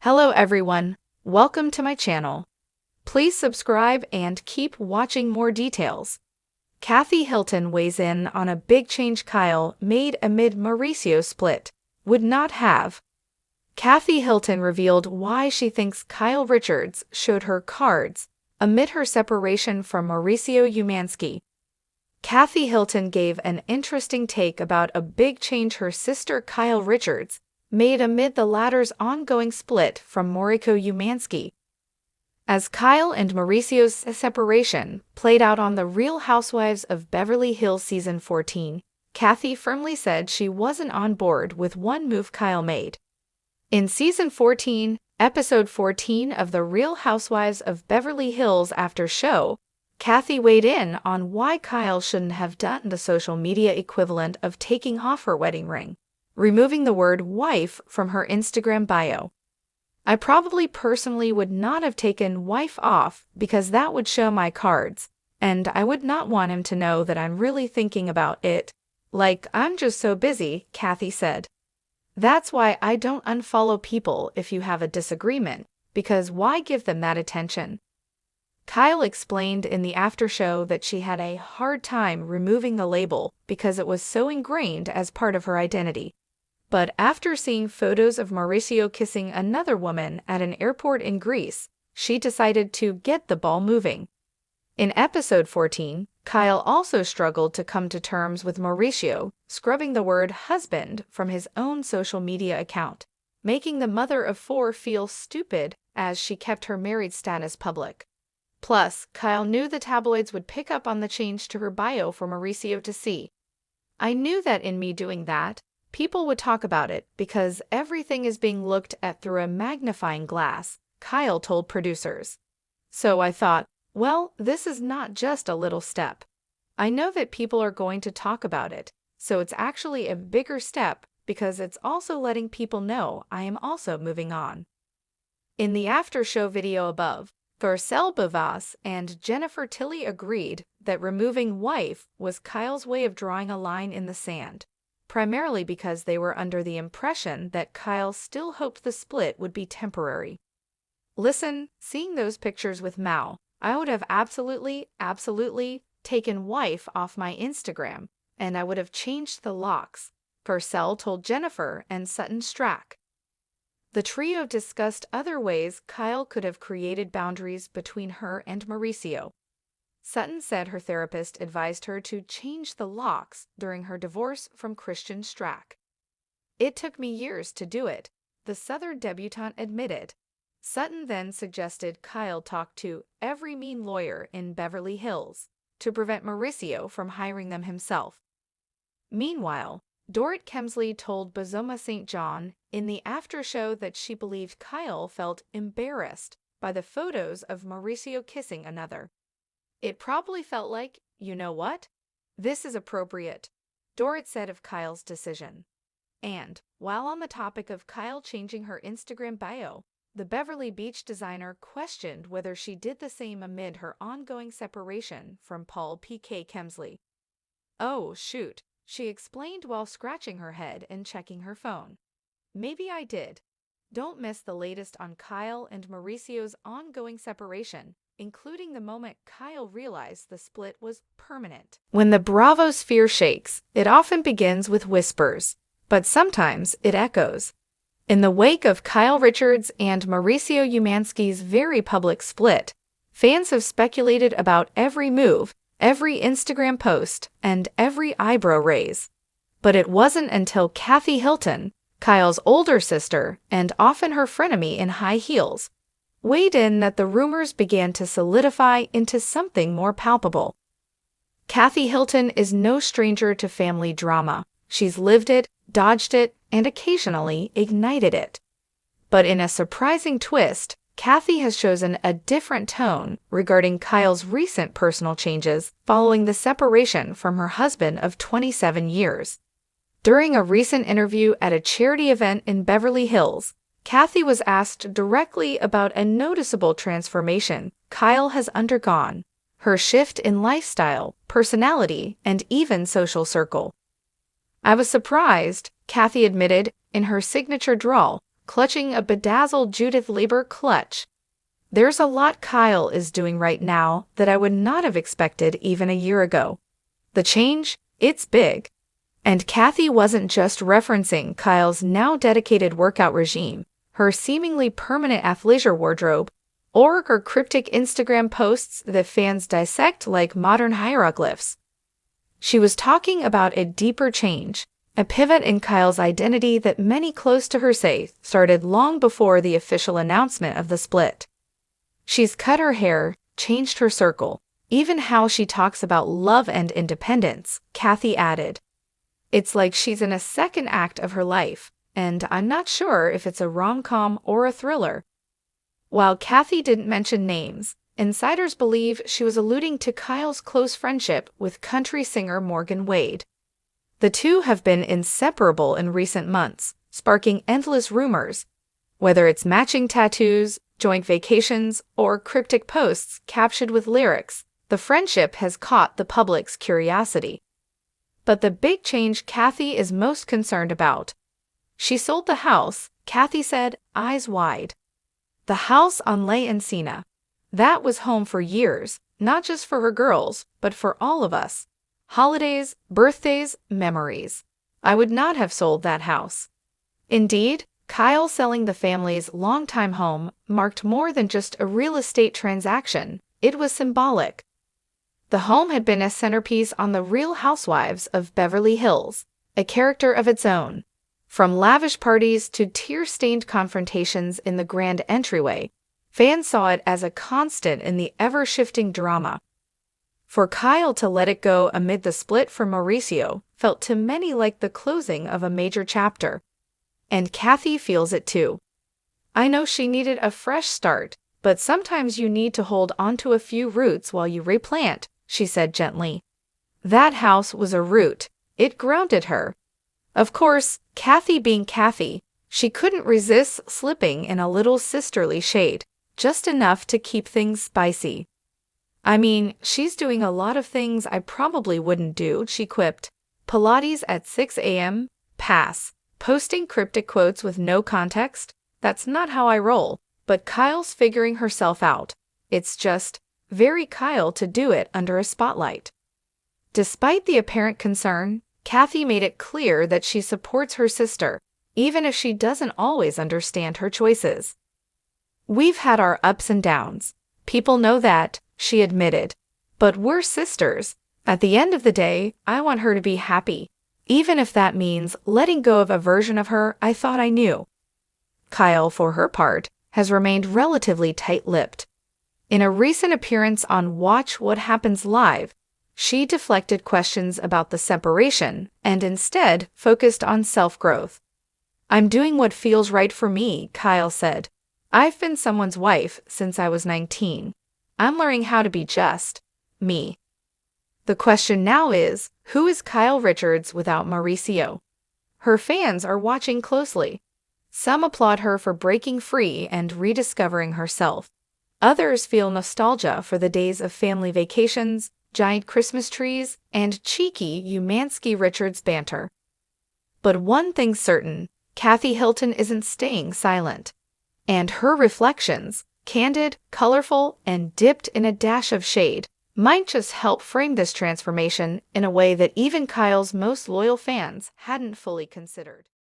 Hello everyone, welcome to my channel. Please subscribe and keep watching more details. Kathy Hilton weighs in on a big change Kyle made amid Mauricio's split. Would not have. Kathy Hilton revealed why she thinks Kyle Richards showed her cards amid her separation from Mauricio Umansky. Kathy Hilton gave an interesting take about a big change her sister Kyle Richards made amid the latter's ongoing split from Mauricio Umansky. As Kyle and Mauricio's separation played out on The Real Housewives of Beverly Hills Season 14, Kathy firmly said she wasn't on board with one move Kyle made. In Season 14, Episode 14 of The Real Housewives of Beverly Hills after show, Kathy weighed in on why Kyle shouldn't have done the social media equivalent of taking off her wedding ring, removing the word wife from her Instagram bio. I probably personally would not have taken wife off because that would show my cards, and I would not want him to know that I'm really thinking about it. Like, I'm just so busy, Kathy said. That's why I don't unfollow people if you have a disagreement, because why give them that attention? Kyle explained in the after show that she had a hard time removing the label because it was so ingrained as part of her identity. But after seeing photos of Mauricio kissing another woman at an airport in Greece, she decided to get the ball moving. In episode 14, Kyle also struggled to come to terms with Mauricio scrubbing the word husband from his own social media account, making the mother of four feel stupid as she kept her married status public. Plus, Kyle knew the tabloids would pick up on the change to her bio for Mauricio to see. I knew that in me doing that, people would talk about it because everything is being looked at through a magnifying glass, Kyle told producers. So I thought, well, this is not just a little step. I know that people are going to talk about it, so it's actually a bigger step because it's also letting people know I am also moving on. In the after-show video above, Garcelle Bavas and Jennifer Tilly agreed that removing wife was Kyle's way of drawing a line in the sand, primarily because they were under the impression that Kyle still hoped the split would be temporary. Listen, seeing those pictures with Mao, I would have absolutely taken wife off my Instagram, and I would have changed the locks, Garcelle told Jennifer and Sutton Strack. The trio discussed other ways Kyle could have created boundaries between her and Mauricio. Sutton said her therapist advised her to change the locks during her divorce from Christian Strack. It took me years to do it, the Southern debutante admitted. Sutton then suggested Kyle talk to every mean lawyer in Beverly Hills to prevent Mauricio from hiring them himself. Meanwhile, Dorit Kemsley told Bozoma St. John in the after show that she believed Kyle felt embarrassed by the photos of Mauricio kissing another. It probably felt like, you know what? This is appropriate, Dorit said of Kyle's decision. And, while on the topic of Kyle changing her Instagram bio, the Beverly Beach designer questioned whether she did the same amid her ongoing separation from Paul P.K. Kemsley. Oh, shoot, she explained while scratching her head and checking her phone. Maybe I did. Don't miss the latest on Kyle and Mauricio's ongoing separation, including the moment Kyle realized the split was permanent. When the Bravo sphere shakes, it often begins with whispers, but sometimes it echoes. In the wake of Kyle Richards and Mauricio Umansky's very public split, fans have speculated about every move, every Instagram post, and every eyebrow raise. But it wasn't until Kathy Hilton, Kyle's older sister and often her frenemy in high heels, weighed in that the rumors began to solidify into something more palpable. Kathy Hilton is no stranger to family drama. She's lived it, dodged it, and occasionally ignited it. But in a surprising twist, Kathy has chosen a different tone regarding Kyle's recent personal changes following the separation from her husband of 27 years. During a recent interview at a charity event in Beverly Hills, Kathy was asked directly about a noticeable transformation Kyle has undergone, her shift in lifestyle, personality, and even social circle. I was surprised, Kathy admitted in her signature drawl, clutching a bedazzled Judith Leiber clutch. There's a lot Kyle is doing right now that I would not have expected even a year ago. The change? It's big. And Kathy wasn't just referencing Kyle's now dedicated workout regime, her seemingly permanent athleisure wardrobe, or her cryptic Instagram posts that fans dissect like modern hieroglyphs. She was talking about a deeper change, a pivot in Kyle's identity that many close to her say started long before the official announcement of the split. She's cut her hair, changed her circle, even how she talks about love and independence, Kathy added. It's like she's in a second act of her life, and I'm not sure if it's a rom-com or a thriller. While Kathy didn't mention names, insiders believe she was alluding to Kyle's close friendship with country singer Morgan Wade. The two have been inseparable in recent months, sparking endless rumors. Whether it's matching tattoos, joint vacations, or cryptic posts captioned with lyrics, the friendship has caught the public's curiosity. But the big change Kathy is most concerned about. She sold the house, Kathy said, eyes wide. The house on La Encina. That was home for years, not just for her girls, but for all of us. Holidays, birthdays, memories. I would not have sold that house. Indeed, Kyle selling the family's longtime home marked more than just a real estate transaction. It was symbolic. The home had been a centerpiece on the Real Housewives of Beverly Hills, a character of its own. From lavish parties to tear-stained confrontations in the grand entryway, fans saw it as a constant in the ever-shifting drama. For Kyle to let it go amid the split from Mauricio felt to many like the closing of a major chapter. And Kathy feels it too. I know she needed a fresh start, but sometimes you need to hold onto a few roots while you replant, she said gently. That house was a root. It grounded her. Of course, Kathy being Kathy, she couldn't resist slipping in a little sisterly shade, just enough to keep things spicy. I mean, she's doing a lot of things I probably wouldn't do, she quipped. Pilates at 6 a.m.? Pass. Posting cryptic quotes with no context? That's not how I roll. But Kyle's figuring herself out. It's just very Kyle to do it under a spotlight. Despite the apparent concern, Kathy made it clear that she supports her sister, even if she doesn't always understand her choices. We've had our ups and downs. People know that, she admitted. But we're sisters. At the end of the day, I want her to be happy, even if that means letting go of a version of her I thought I knew. Kyle, for her part, has remained relatively tight-lipped. In a recent appearance on Watch What Happens Live, she deflected questions about the separation and instead focused on self-growth. I'm doing what feels right for me, Kyle said. I've been someone's wife since I was 19. I'm learning how to be just me. The question now is, who is Kyle Richards without Mauricio? Her fans are watching closely. Some applaud her for breaking free and rediscovering herself. Others feel nostalgia for the days of family vacations, giant Christmas trees, and cheeky Umansky-Richards banter. But one thing's certain, Kathy Hilton isn't staying silent. And her reflections, candid, colorful, and dipped in a dash of shade, might just help frame this transformation in a way that even Kyle's most loyal fans hadn't fully considered.